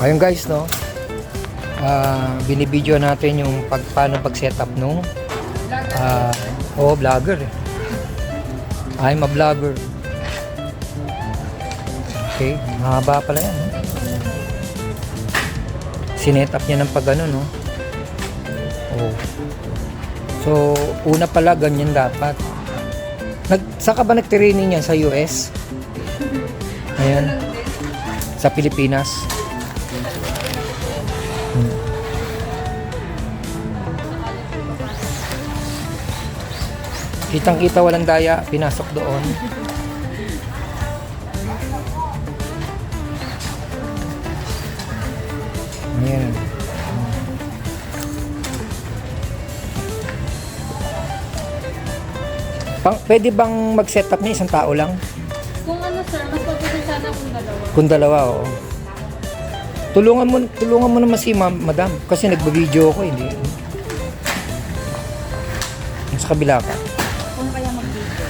Ayun guys, no? Binibideo natin yung paano pag-setup nung vlogger eh. I'm a vlogger. Okay, mahaba pala yan, no? Sinet up niya ng pag ano, no? So, una pala ganyan dapat. Saan ka ba nag-training yan? Sa US? Ayan. Sa Pilipinas? Kitang-kita walang daya, pinasok doon. Ayan. Pwede bang mag-setup niya isang tao lang? Kung ano sir, mas pwede sana kung dalawa. Kung dalawa, oo. Tulungan mo naman si madam kasi nagba-video ako, hindi. Sa kabila ka. Kung kaya mag-video.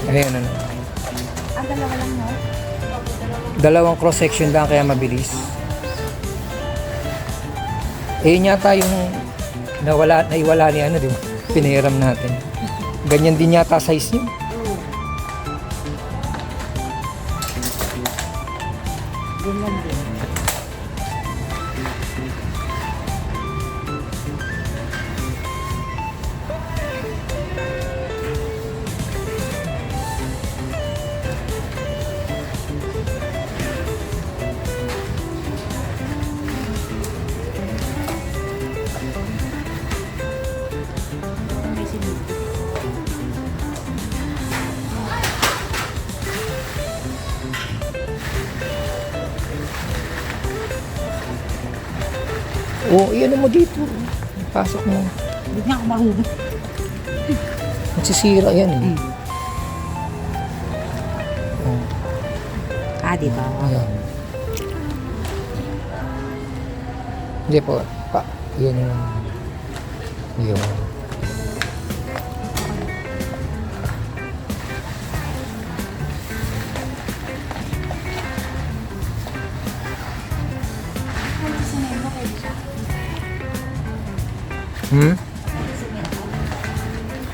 Ayan, ano. Dalawa lang, no? Dalawang cross-section lang kaya mabilis. Yun yata yung naiwala ni ano, di ba? Pinahiram natin. Ganyan din yata size niyo. Ganyan din. Iyan mo dito. Pasok mo. Hindi nga ako marunong. Magsisira yan eh. Diba? Ayan. Hindi po. Yan yun. Yun.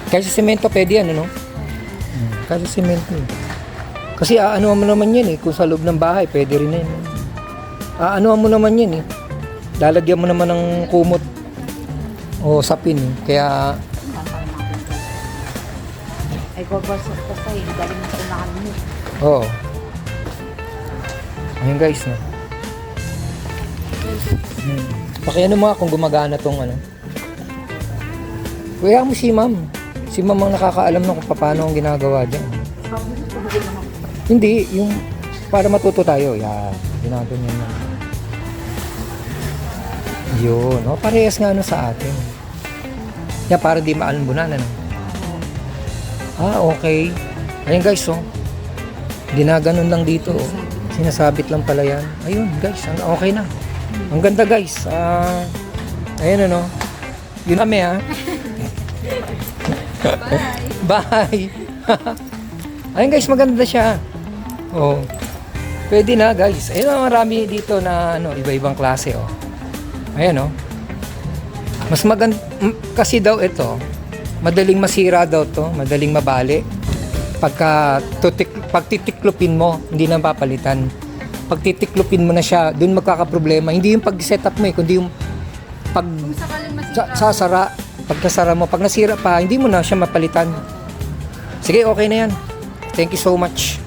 Kasi semento pwede yan, ano? Kasi semento. Kasi ano mo naman yan eh, kung sa loob ng bahay, pwede rin yan. Ano mo naman yan eh. Lalagyan mo naman ng kumot o sapin eh. Kaya Ay, basta yun. Galing sa unahan mo. oo. Ayun guys, no? Pakiano mo kung gumagana tong ano. Kaya mo si ma'am. Si ma'am ang nakakaalam na kung paano ang ginagawa dyan. Hindi, yung para matuto tayo. Yan, ginagawa niya. Yun, no? Parehas nga ano sa atin. Yan, para di maalbunan, ano? Okay. Ayun guys, oh. Ginaganon lang dito, oh. Sinasabit lang pala yan. Ayun, guys, okay na. Ang ganda, guys. Ayun, ano? Yun kami, ha? Bye! Ayun, guys, maganda siya. Oh. Pwede na, guys. Ayun, marami dito na, ano, iba-ibang klase, oh. Ayan, oh. Mas maganda, kasi daw ito, madaling masira daw to, madaling mabali. Pag titiklopin mo, hindi na papalitan. Pag titiklopin mo na siya, dun magkakaproblema. Hindi yung pag-setup mo eh, kundi yung pag sasara, pagkasara mo. Pag nasira pa, hindi mo na siya mapalitan. Sige, okay na yan. Thank you so much.